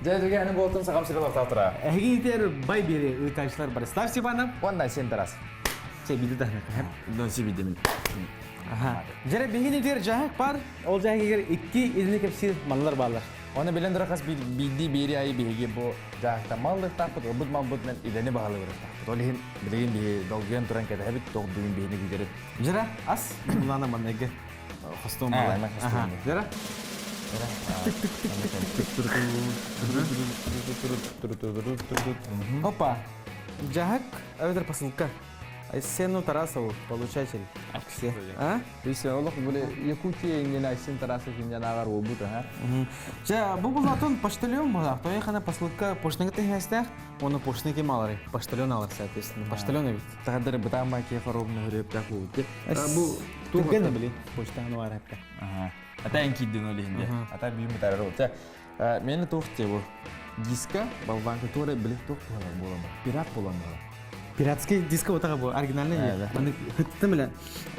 Жайдыге әнің болтын сағам сыралар тақтыра. Әгейтер бай бері ұйтайшылар бар. Ставь Степанов. Ондай сен тарас. Себиді дағына. Дон себиді мен. Жәрі бейгенетер жағық бар. Ол жағығыр 2 изіне кепсіз малылар балар. Оны білен дұрақас білді бері айы бейге бұл жағықта малдық тақпыд, ұбыд мамбыд мен идені бағалы көріп тақпыд. Ол ең білген бейге долгүйен тұран кәді әбіт тоғдығын бейіне күдеріп. Жәрі ас мұлана маннайғы қостуын бала. Жәрі? Опа, жағық әуедер посылка. Сену Тарасову, получатель акции. Бейсен, олық бұл Якутия еңген айсын Тарасов еңген ағар ол бұд, Бұл бұлатын поштальон бұлақ. Той қана посылка поштыңғы тәңестәқ, оны поштың кем алары. Поштальон алар, соответственно. Поштальон әбет. Тағадыры бұтан бәке қорабыны хүреп тәқ өте. Түгені білі, поштағыны бар әпті. Ата әнкейден олейінде. Ата бүйімі тәрір өте. Мені тоқты бұл диска, балбанка торы білік тоқты боламы. Пират боламы. Пиратский диско отаға бұл, оригинальный еді. Маны хүтті мүлі,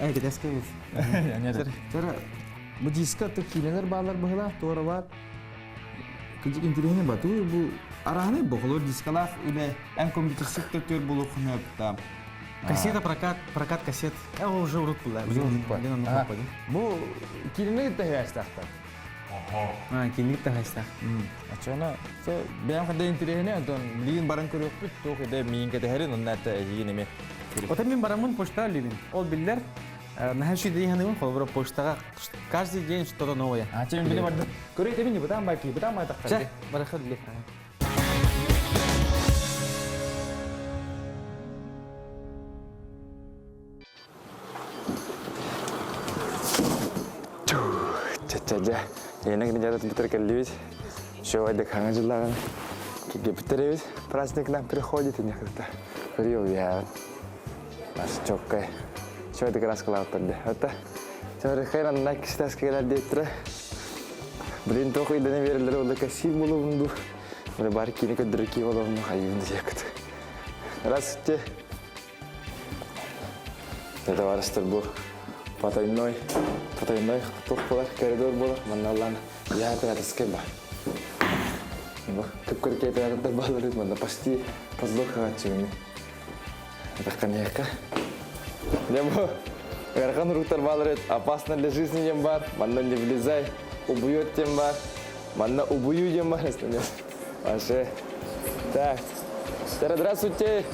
әйгет әске өз. Бұл диска тұқ кейленер бағалар бұғыла, торы бар. Күнжік интерегіне бат, бұл арағыны бұғылыр дискалар, үлі әм компьютерсік төттер бұл оқыны өптам. Кассета, прокат кассет. Ол уже ұрыт бұл. Бұл кейленер тәхәстақтар. Кенлік тағайстақ. Ачана, бәйім қандай интерегіне, білген баран көріп бүт, тоқ еді мейін кәді әрін, оның әтті әжеген еме. Ота мен барамын почта левин. Ол білдер, нахаши дейханығын қолбыра почтаға каждый день что-то новое. Мен біле барды. Көрейті мен не бұтан бәкі, бұтан майтақтар. Жа, барақы білек. Ча-ча-ча. Ені күні жадат бітір кәлі Шоуайды қаңы жылағын. Кеге бітірі праздник нам приходит и некогда. Привет. Наш чоккай. Шоуайды крас қылау тұрды. Ота. Жары қайран на кістас кәлер дейттірі. Білін тоқы идені берілдері олды кәсі болуымды. Бұны бары кені көддірі кей болуымды қайуымды жекіді. Раз үтте. Деді барыстыр бұл. Потайной тоқ болар, коридор болар, манналаны яғытыға тіске бар. Күп көркейті ағыда балыр еді, манда почти поздоқаға чүгіні. Атаққан еққа. Не бұл, ғарқан ұрықтар балыр еді, опасно для жизни дем бар, манда не влезай, убьет дем бар, манда убью дем бар. Ваше. Так, здравствуйте.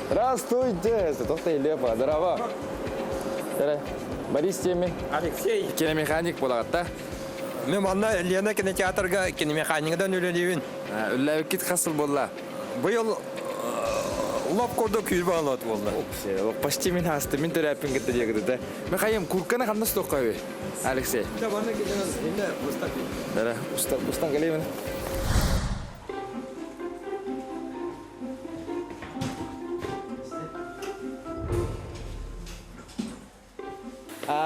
Здравствуйте. Тоқтай лепа, здорово. Борис Темин. Алексей. Киномеханик болағатта. Мен манна Лена кинотеатрга киномеханикадан өлелейбин. Үлләбі кет қасыл болла. Бұйыл лап көрді күйір бағалат болды. Почти мен асты, мен төрәпін кетті дегеді. Мен қайым күркені қандас тоққа өй, Алексей. Манна кетенен, енді ұстап. Дәрі, ұстан кәлеймін.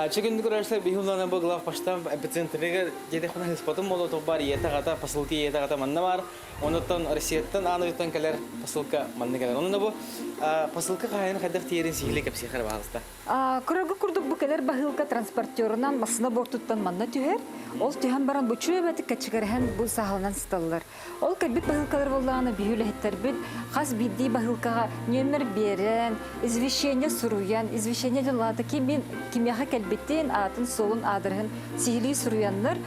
Чекенді көрәшілер бейхулана бұл глав паштам эпицентрігі деді қана хеспатым болу тұқбар етағата, посылки етағата манна бар. Оныттан Россияттан анығыттан кәлер посылка манны кәлер. Онында бұл посылка қайын қайдақ тиерін сихілі кәпсихар бағылыста. Көрігі күрдік бұл кәлер бағылка транспортерынан масына бортуттан манна түйер. Ол түйен баран бұчу өбәті кәчігерген бұл сағылынан сыталылар. Ол кәлбет бағылкалар болдағаны бейхулі әттер біл. Қас бидді бағылкаға нөмір берен, извещение сұруян, извещение жылады кемияға кәлбеттен атын солын адырғын сихили сұруянлар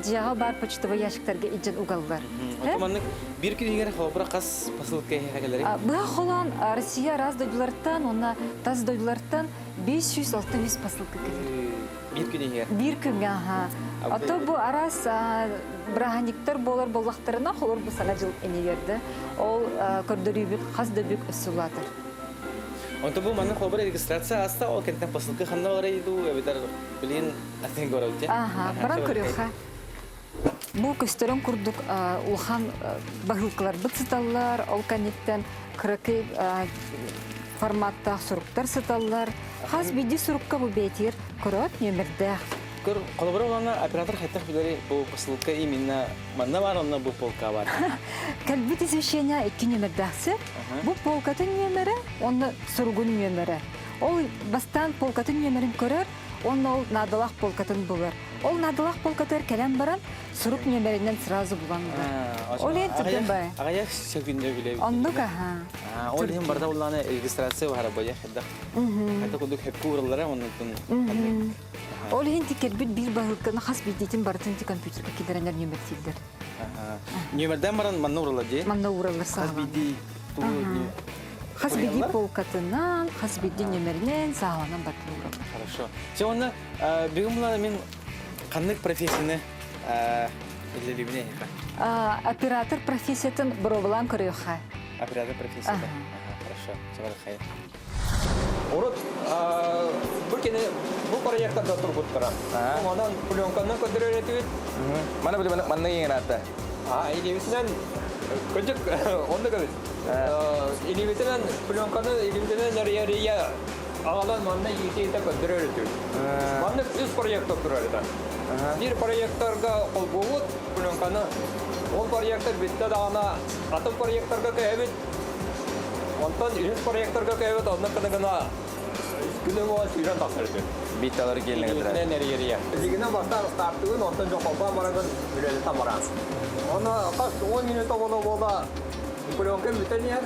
жағы бар почтовый яшықтарға иджен уғалылар. Отыманның бір күн егер қобыра қас посылка егелері? Бұға қолан Россия раз дойдыларттан, онна таз дойдыларттан 500-600 посылка кәлер. Bir gün yer. Bir gün ha. Ata bu aras brahaniktar bolar bolaqtarına xolur bu sana jıl eniyerdi. Ol kördürübük, xazdыбük üsuladır. Onta bu manın xobara registratsiya asta o kentten посылка xanna oraydı ve bitar bilin atın görüldü. Aha, baran körüxa. Bu köstörün kurduk ulhan bahılklar bıtsıtallar, ol kanitten kırıkı форматта суруктар сыталлар. Хас биди сурукка бу бетир көрөт нөмердә. Көр колобра улана оператор хайтах билери бу посылка именно манна бар онна бу полка бар. Кәлбит извещение 2 нөмердәсе. Бу полкатын нөмере, онны сургун нөмере. Ол бастан полкатын нөмерин көрөр, онны ол надалак полкатын булыр. Ол надылақ полкатар кәлем баран, сұрып нөмерінен сразу бұланды. Ол ең түрден бай. Ағаяқ сөкінді біле. Оннық, аха. Ол ең барда оланы регистрация бар бая. Қайта құдық хепкі ұрылары оның. Ол ең текербіт бір бағылқаны қас бейдейтін бартын те компьютерға кедеренер нөмер тейдер. Нөмерден баран манна ұрылар де? Манна ұрылар сағылан. Қас бейді полкатынан, қас бейді нөмерінен сағыланан бартын ұрылар. Хорошо. Все, оны бүгін бұланы мен қандық профессияны изделебіне? Оператор профессиятын бұробылан көріуға. Оператор профессияны? Хорошо. Все, қай. Урут бұл проекттарда тұрғыт тұрам. Онан пленканы көндірер етует. Mana boleh mana yang rata? Илебісінен көндік онды көбіт. Илебісінен пленканы илебісінен әрия ағалан манна етейді көндірер етует. Манны 100 проекттар тұрар еді. Bir proyektarga qol boğut plenkanı. Ol proyektar bitti dağına atım proyektarga kayıbet. Ondan 100 proyektarga kayıbet ondan kadar günü o süren tasarruf. Bitalar gelene kadar. Ne nereye? Ligine başlar startığın ondan çok olma maragan böyle tamaran. Ona kaç 10 minut onu bola plenkan biten yer.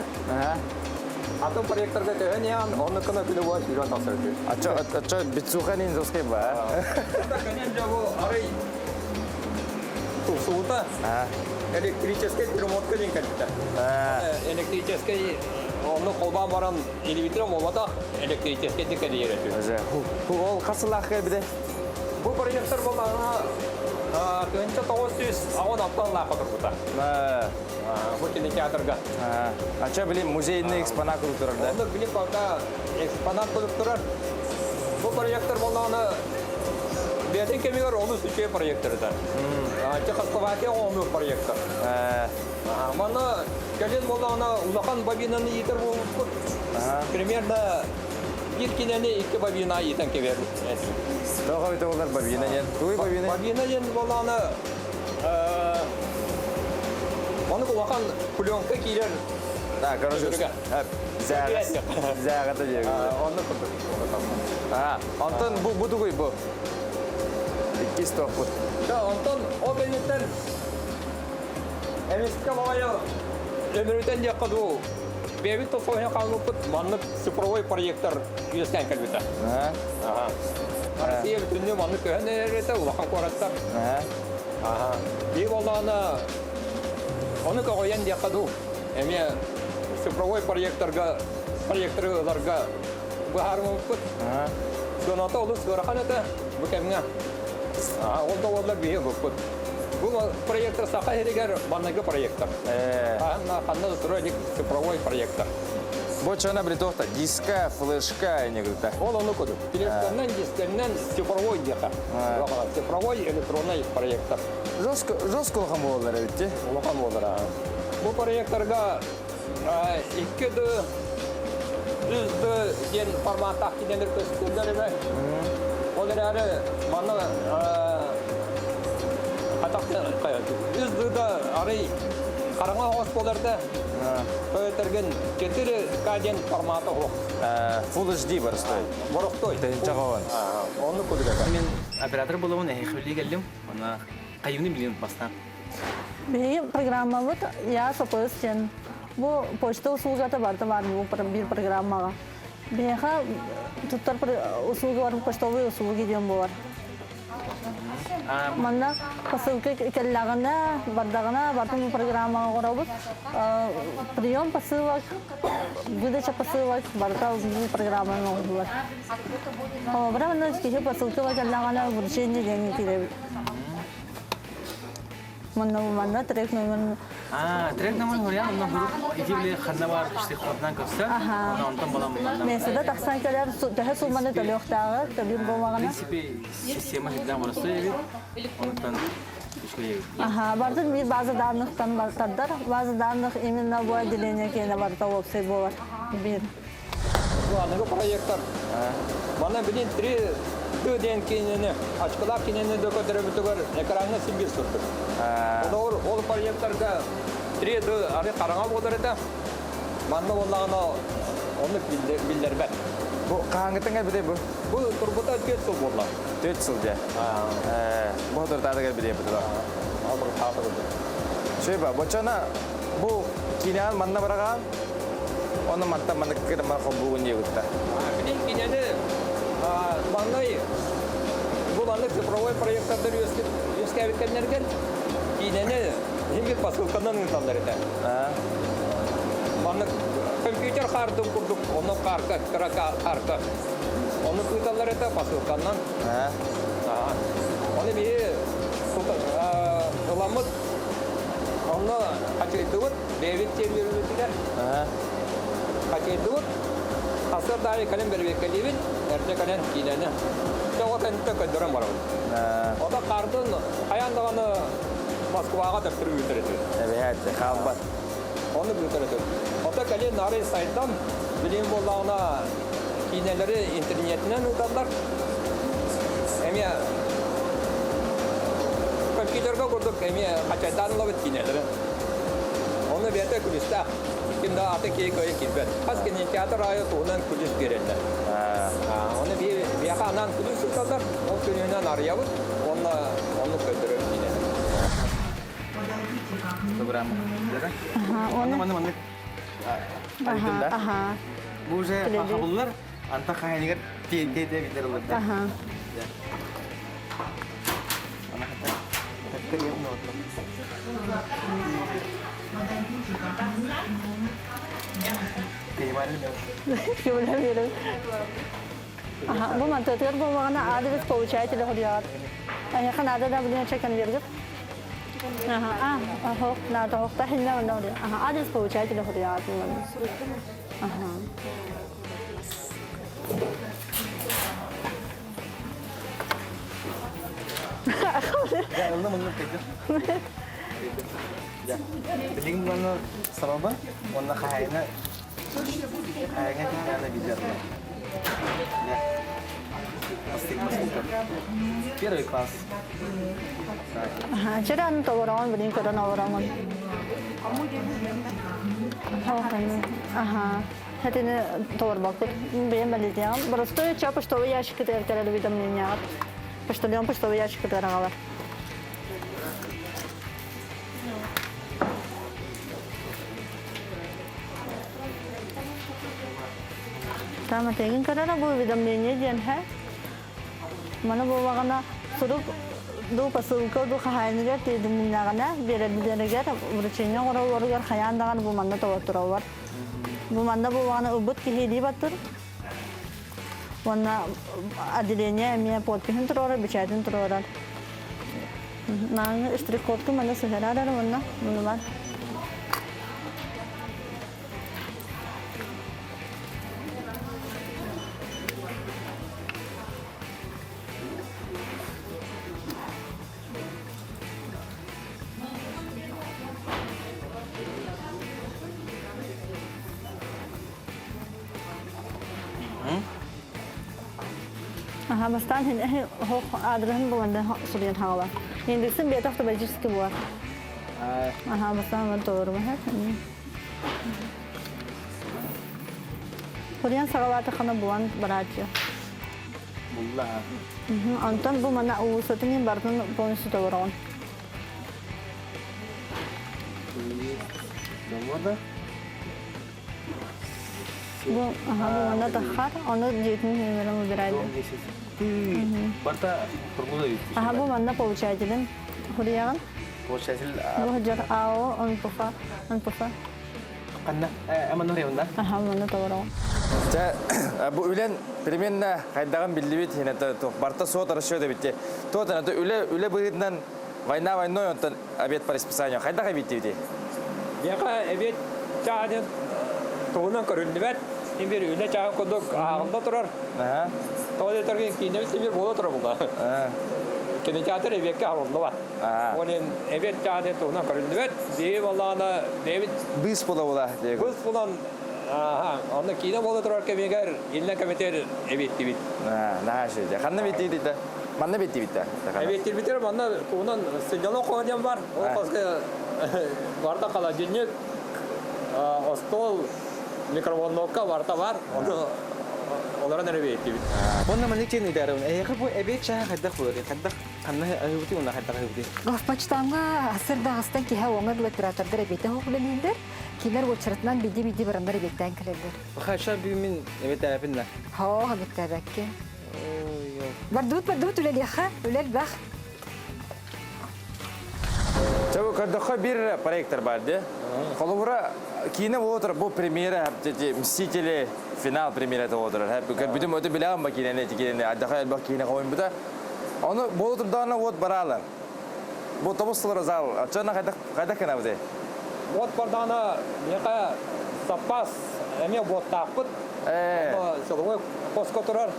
Atım proyektarga kayıbet yan ondan kadar günü o süren tasarruf. Acı bitsukanin zoske ba? Burada kanyan jago aray tusuta. Электрический перемотка дейін кәліпті. Электрический, оны қолбан баран элевитром олада электрический де кәді ереті. Ол қасылақ кәбіде? Бұл проекттар бұл аңа 1900 ауын аптан лақы тұр бұта. Бұл кинотеатрға. Ача білем музейный экспонат көріп тұрар да? Оны білем бақта экспонат көріп тұрар. Бұл проекттар бұл аңа Бәтін кемегер оны сүче проекттарда. Чехословакия оны проекттар. Мана кәлен болағына улақан бабинаны етер болып примерно бір кенені 2 бабина етін кебер. Тоға беті олар бабина ен? Туй бабина? Бабина ен болағына оны улақан пленка кейлер. Короче, зағата жегі. Оны күрді. Антон, бұ ғой бұ? İki stok bu. Ya ondan o benimden emeske babaya ömrüden yakaladı. Benim de sonra kalmıştı. Manlık sıfırvay projektör yüzden kalbide. Arsiye bütünlüğü manlık öğrenirdi. Ulan koratlar. Bir olana onu koyan yakaladı. Eme sıfırvay projektörlerge bu harmanlık. Sonata olur sırahanada bu kemine. Onda onlar bir yok. Bu proyektör saha heriger bannaga proyektör. Hanna строили цифровой проектор. Bu çana bir tohta diska, flashka ne kadar. Onu kodu. Telefondan diskandan цифровой диска. Цифровой электронный проектор. Жестко ham oldular bitti. Улахан болдыра. Bu proyektorga 2D gen formatта кидендер көстүрдөр бе. Олар әрі маңна қатақты қаяды. Үздігі әрі қараңа оғыз боларды көйтерген 4K форматы оқ. Full HD бар стой. Бұрықтой. Жағауын. Оны көдігі. Мен оператор болуын әйхөлі келдім. Оны қайымны білген бастан. Benim programımız ya sapıyorsun. Bu posta usulgata vardı var bu bir programma. Benim tutar usulü var posta usulü gidiyorum bu var. Mana pasılkı kellagana bardagana vardı bu programma korabut. Priyom pasılvak güdeşe pasılvak vardı bu programma var. O bana kişi pasılkı var kellagana bu şeyini dengi kire. Mana trek numara. Trek numara horiyan onu grup ikiyle xanna var işte xordan köster. Onu ondan balam. Mesela taksan kadar daha summanı talıyor dağı, talıyor bu mağana. Prinsipi sistema hidden var söyledi. Ondan düşküye. Aha, bazen bir bazı dağınıktan vardır. Bazı dağınık eminle bu dileniyor ki ne var da website bu var. Bir. Bu anı proyektör. Bana bilin 3D kenini açıklar kenini de kadar ekranına simge sürdü. Doğru, ol proyektörde 3D arı karanga bodarıda. Bana onlarına onu bildir ben. Bu kahangıtın gel bir de bu. Bu turbuta 4 yıl oldu. 4 yıl diye. Bu kadar daha da gel bir de bu da. Alır tatlı. Şey bak, boçana bu kinian manna bırakan. Onu mantta manna kira manna kombuğun diye gutta. Benim yine de manlayı bu manlık sıfırvay proyektörleri yüzkevitkenlerken yine ne hem bir pasılkandan insanlar eder. Manlık kompüter kartı kurduk, onu karka, karka. Onu kıytalar eder pasılkandan. Onu bir ılamız onu kaçırdık, devlet çeviriyorlar. Kaçırdık. Asal dari kalian berbekaliwin, erja kalian kinana. Coba kan kita ke dorong baru. Oda kartun, ayam dengan Moskva ada terbuter itu. Evet, kabar. Onu buter itu. Oda kalian nari saytam, bilim bolana kinaları internetten udarlar. Emiya kompüterga kurduk, emiya kaçadan lawet kinaları. Onu bete kulista. Kimde atı ki koyu kilbet. Askinin tiyatro ayı tuğunan kulis gelenler. Onu bir anan kulis tutarlar. O köyünden arayavut. Onu götürür yine. Berapa? Onu Mana? aha. Bu şey kabullar. Anta kayaknya kan tiga gitu loh. Aha. Anak kata, tapi dia menurut lo. Gimana nih? Gimana biru? Aha, bu mantıklı bu bana adres получаете ли ходят? Я kan ada dah beli cek kan biru. Aha, hok, nada hok, dah hinda mana dia? Aha, adres получаете ли ходят? Aha. Ya, lu menurut itu. Ya, jadi mana sababa? Mana kayaknya kita ada bijar. Ya, pasti. Kira kelas. Aha, jadi anu tahu orang beli koran orang. Oh kan. Aha. Hadi ne tahu bakut. Benim belediye. Просто я почтовый ящик это уведомления. Почтальон почтовый ящик это рагала. Там тегин карана bu уведомление ден है. Mana bu вагана суруп ду посылка ду хаяныгар тедимнагана беребилерге вручение оролоргар хаяндаган bu manna таваттыра бар. Bu manna bu вагана убут кихиди баттыр. Вона отделение мне подписан трора, печатен трора. На штрих-кодку mana сухарада вона, вона. Aha, bastan hin hoch adren bu anda suriyan hava. Hindi sim beta hafta bajis ki bu. Aha, bastan var doğru mu hep? Suriyan sagawata khana buan barajya. Mullah. Antan bu mana u satinin bartan bonus doğru. Nomorda? Bu aha bu mana takhar, onu jetni meram barajya. Barta permuda itu. Aha bu mana получателен Huriyan. Proses Bu hajar ao anpufa. Kanna, aman oraya onda. Aha mana doğru. Bu ülen примерно кайдаган билдибит хина то барта сот расчёт битте. То это үле быгытнан войной онтан обед по расписанию. Кайдага битти. Яка evet çağırın. Tuğunan köründüvet. Şimdi üle çağır koduk ağında turar. Aha. Toğda targın kine bir boğda turar bu. Kine çağır evet ki ağında var. Onun evet çağır tuğunan köründüvet. Diye vallahi David Быс була диye. Buz bulan onda kine boğda turar ki meğer illa kamiter evet evet. Nah, şey. Kanna bitti dedi. Manna bitti bitti. Evet bitir bana tuğunan sinyal koyacağım var. O başka varda kalacak. Stol mikrovolnovka varta var. Onlara nereye bekliyor? Онна маны чен идарым. Бу эбек чаа хаддах булар. Хаддах ханна айбути уна хаддах айбути. Гавпачтанга асырдагыстан киһа оңа оператордар эбете хоглелилдер. Кинер очратнан биди барандар эбеттен келелер. Хаша би мин эбет апинна. Хо хагыттабакке. Ой. Бардут үлел яха, үлел бах. Чабы кардахқа бір проекттар бар, де? Қолыбыра кейіне отыр, бұл премьера, Мстители, финал премьераты отыр. Бүтім өті білағым ба кейіне, аддақа әлбақ кейіне қойын бұда. Оны бұл отырдағына от баралар. Бұл тобыстылыр зал, атчана қайдақ кәна бұдай? Вот бардағына неқа запас, әме вот тақпыт. Сылғой қосқа тұрар.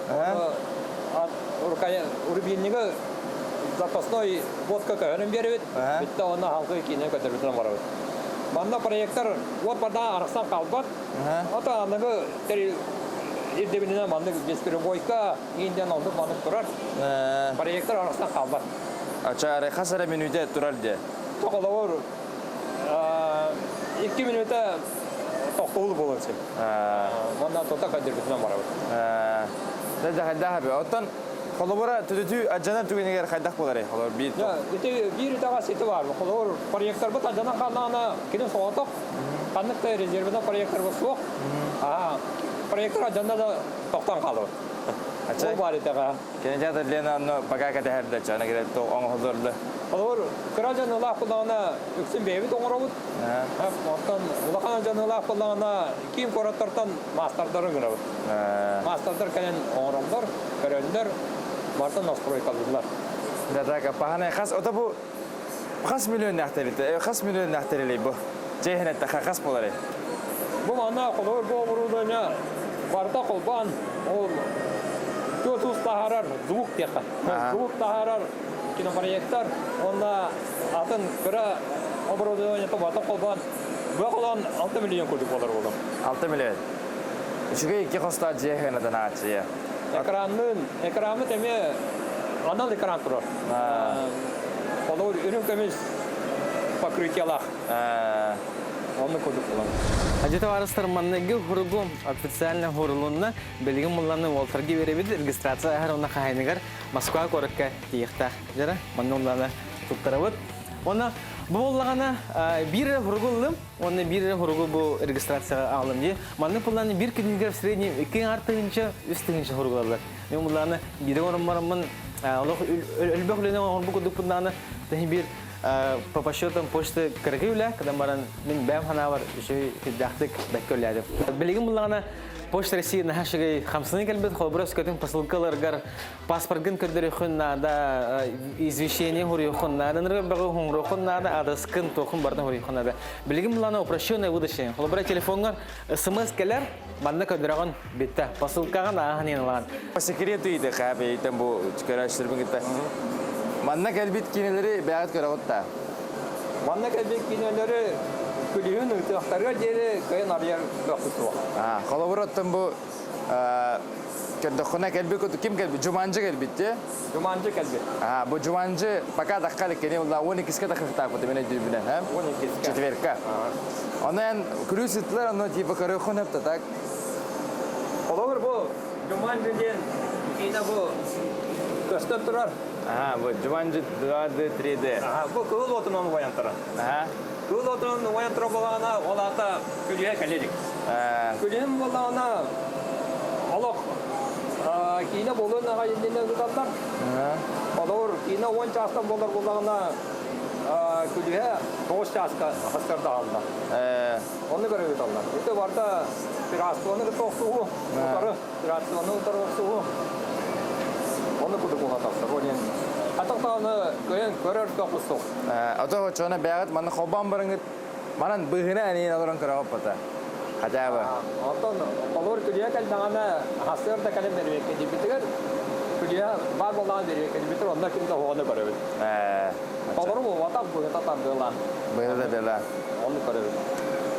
Урбиннігі запасной водка кәйінен беріп, бітті оны халқы кейінен көтербітін барабыз. Манда проекттар, вот бардан арықсан қалбат, ата анығы ердебініне мандық бесперебойка, кейінден ондық мандық тұрар. Проекттар арықсан қалбат. Ачары қасары минуте тұрар де? Тоқылы ор, 2 минута тоқтуылы болырсы. Мандан тота көтербітін барабыз. Оттан қолыбыра түдіту аджанар түгенегер қайдақ болар ей? Bir daha seti var. Kolor projektör bu tadana kanana kinin soğutuk. Kanıkta rezervine projektör bu soğuk. Projektör ajanda da toktan kalır. Bu bari taga. Kene jata lena no baga kata herda chana gere to ong hozorlu. Kolor kıracan Allah kulağına yüksün bebi doğurabut. Ondan ulakana can Allah kulağına kim koratlardan masterları gırabut. Masterlar kayan oğramlar, karönler. Vartan nastroy kalırlar. Dadaga pahane khas ota bu khas milyon nahterite. Khas milyon nahterili bu. Cehnet ta khas bolare. Bu ana kolor bu vurulduğuna varta kolban o Tuz taharar, zvuk yaqa. Zvuk taharar kino proyektör. Onda atın kıra оборудование to varta kolban. Bu kolon 6 milyon kuruş dolar oldu. 6 milyon. Şuga iki kosta cehennetten açıyor. Ekranı temi anal ekran durur. Kolor ürün temiz покрытиялах. Onu koduk olan. Ажета варыстар маннеги хургум официально хурулунна белгин мулланы волтарги беребид регистрация харына кайныгар Москва коракка тиехта жара маннулланы туттарабыт. Оны боллагана бир хургулым, оны бир хургул бу регистрация алым ди. Манны пулланы бир кинигер средний 2 артынча үстүнчө хургулалар. Мен мулланы бир орынмарымын Аллах өлбөклөнө он бу кодук пунданы бир по подсчетам почты Каракиевля, когда маран мин бэм ханавар еще хиддахтык бэккөлядып. Билигин буллагана Почта России нахашыгай хамсыны кэлбет холбурас көтүн посылкаларгар паспортгын көрдөрү хуннада извещение хури хуннада нырга багы хунгро хуннада адаскын тохун бардан хури хуннада. Билигин булана упрощенное выдача. Холбура телефонгар смс келер манна көдөрөгөн бетте посылкаган аханелаган. По секрету иде кабы там бу чыгарыштырбын гитте. Манна кэлбит кинелери бягат көрөгөттө. Манна кэлбит кинелери Күлігін ұйтықтарға дері көйін арияр бақысы var. Қолабыраттан бұл көрдіқына кәлбі көті кім кәлбі? Жуманжы кәлбі, де? Жуманжы кәлбі. Бұл Жуманжы бақа даққалық кәне олда 12-ке даққықтақ бұды мене дүйбінен, 12-ке. Четверка. Оны ән күрі сытлар, оны типа көріқын өпті, так? Қолабыр бұл Жуманжы ден кейіне бұл көстіп тұрар. Бұл Жуманжы 2-3-D. Бұл күл отын оны баянтыра. Күл отын баянтыра болағына олата күліге кәледік. Күлігін болағына олық кейіне болуын ағайынден өталдар. Олар кейіне 10 жастан болар болағына күліге 9 жасқа қастырды алындар. Оны көрі өталдар. Өте барда пирастуаны тоқсуғы, пирастуаны тоқсуғы. Оны күдік оға тақсыр. Атақтағаны көйен көрер тоқысық. Отығы чоны бәғыт, маны қолбан барыңғыт, манан бұғына әнейін алырын көріғып бұта. Қачабы. Онтан қолыр күліе кәлдіғаны хастырда кәлем бермекке дебітігер, күліе бар болған бермекке дебітір, онда күнді оғаны көребіт. Қолыры бұл ватап бұғыта тандығылан. Бұғыта бела. Оны көребіт.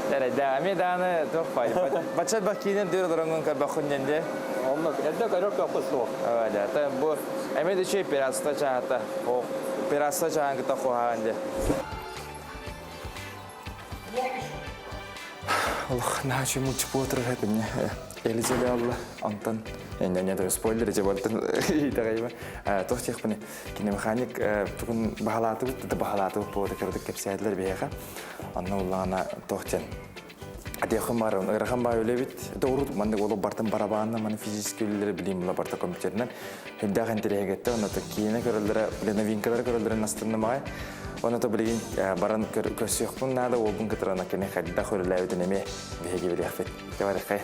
Дәрі, дәғаме дағаны тоқ байды. Бачат бақ кейінен дөрі дұрыңын көрбақ күнненде. Оны әдді көрер тоқысық. Бұл әмеді шей пиратста чағатта. Пиратста чаған күті қоғағанде. олох наачу мультиплеер хэппин элизеле алла антон не то спойлер же бартын итагайба тох техпани кинемеханик бүгүн бахалаты да бахалаты по декарда кепсайдлер бияга анна уллана тохтен адехым бар ырахам ба өлебит doğru мандык оло бартын барабанна маны физически өлелер билим була барта компьютернен хиддаган терегетте аны то кийине көрөлдөрө новинкалар көрөлдөрөн астынмай оны то билген баран көсөкпүн нада обун кытрана кене хадда хөрөлөбүдүн эме беги билехфет кебарыкай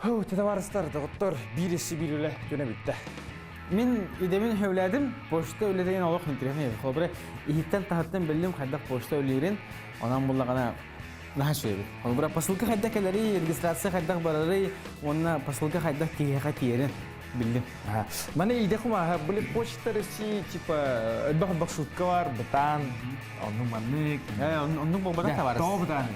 Хөө тедаварыстар доктор бирisi бирүле жөнө битте. Мен идемин хөвләдим, почта өледеген олық интернет. Хобре ихтен тахаттан белдим хадда почта өлерин, анан буллагана наха шөйбит. Хобре посылка хадда келери, регистрация хадда барары, онна посылка хадда киеха киерин билдим. Мана идехума были почта России типа бах шутка бар, бутан, Онну маннык. Онну болбада таварыс. Тобдан.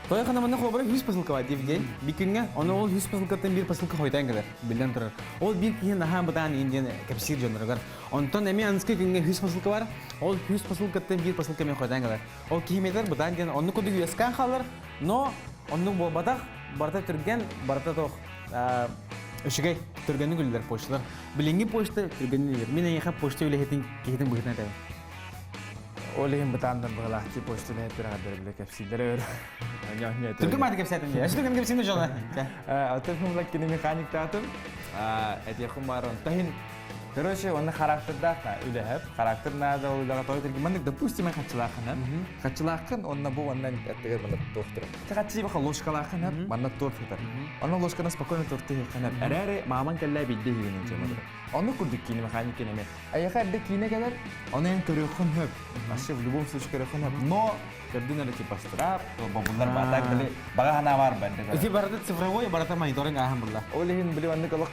Той хана мана хобре 100 посылка бар дип дей. Бикингә, аны ол 100 посылкадан бир посылка хойдан келер. Билден турар. Ол бир киен наха бутан инден капсир жонрогар. Онтон эми анскы кинге 100 посылка бар. Ол 100 посылкадан бир посылка мен хойдан келер. Ол киемедер бутан ден онну коду юскан халар, но онну болбада барта түрген, барта тох Өшігей, түргені күлдер почталар. Білінгі почта түргені күлдер. Мен аяқа почта өлігетін кейдің бұғытын әтәбі. Олеген бұтандан бұғылақты почта ләйттір ағадар білі кәпсілдері өр. Түргі мады кәпсәтім де? Әші түрген кәпсілді жоны? Отын мұлак кені механик татым. Әтеқым барын. Тахин, короче, оны характерда үләхіп. Характер нада олыдағы той түргі. Мандық, допустим, мен қатшылақын. Қатшылақын, онына бұл оннан әттігер мандық тоқтыры. Қатшылы бақа лошқалақын, мандық торт хитар. Оны лошқана спокойно торты хитар. Әрәрі маман кәлі бейді хигенін жемадыр. Оны күрдік кейіне механик кенеме. Аяқа әрді кейіне кәлер, оны ең көріқын хөп. Ашы в любом случае көріқын хөп. Но, көрдің әлі типастырап, бабулар батак білі, баға хана бар бәнді. Эти барата цифровой, барата мониторинг ахам булла. Олеген білі ванды қалық,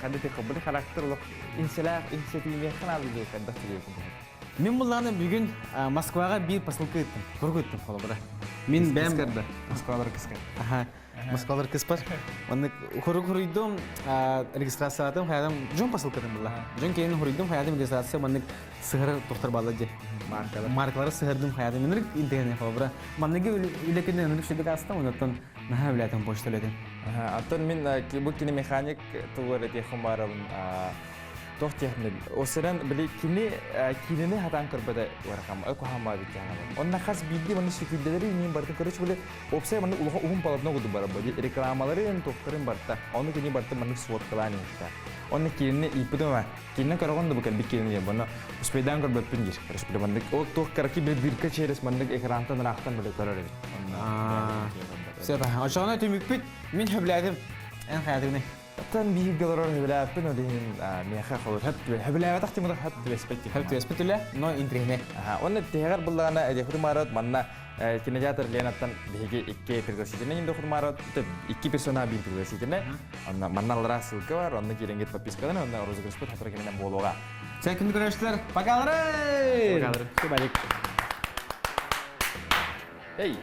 қанды тек қабылы характер олық, инселақ, инсетиме қаналы дей қандақ тегейкін. Мен бұлланы бүгін Москваға бір посылка еттім, көргі еттім қолы бұра. Мен бәм... Кіскерді, Москвалар кіскер. Москвалар кіс бар. Оны құрыдым, регистрациялатым, қаядым, жон посылкадым бұлла. Жон кейін құрыдым, қаядым регистрация, оны сығыры тоқтар балы де. Маркалары сығырдым, қаядым, мен интернет қолы бұра. Маннеге үлекенден өнік шедік астым, онықтан наға біләтім почта өледім. Антон, мен бұл кені механик тұғыр әтеқім барабын. Тоқ технил. Осыдан білі кинені хатан көрбеді орақам, өкі хамма бітті анамын. Онына қас білді, оны шекілделері мен барды. Көріш білі, опсай мұны ұлға ұғым палатына құды бары бұды. Рекламалары ең тоқтырын барды. Оны кені барды мұны суоткалан етті. Оны кинені ипіді ма? Кинені көріғынды бұл кәлбік кинені ем. Бұны ұспайдан көрбөппін жер. Көріш білі мұндық. Ол тоқ қараки бір біркі черес мұндық экрантан рақтан білі көрір еді. Сәті, ашығына төмікпет, мен хөбләдім. Ән қаядығыны. Тан бийик галарор хебеләппен один меха холор хебеләпе тахти муда хат перспектив. Хәл төспетүлә, но интернет. Оны тегәр буллагана әдә хурмарат манна кинотеатр ленаттан беге 2 пригласительне инде хурмарат 2 персона бир пригласительне. Анна манналара ссылка бар, аны киренгет подпискадан, аны розыгрыш бит хатыр кенен болуга. Сәкин көрәшләр, погалары. Погалары. Күбәлек. Эй.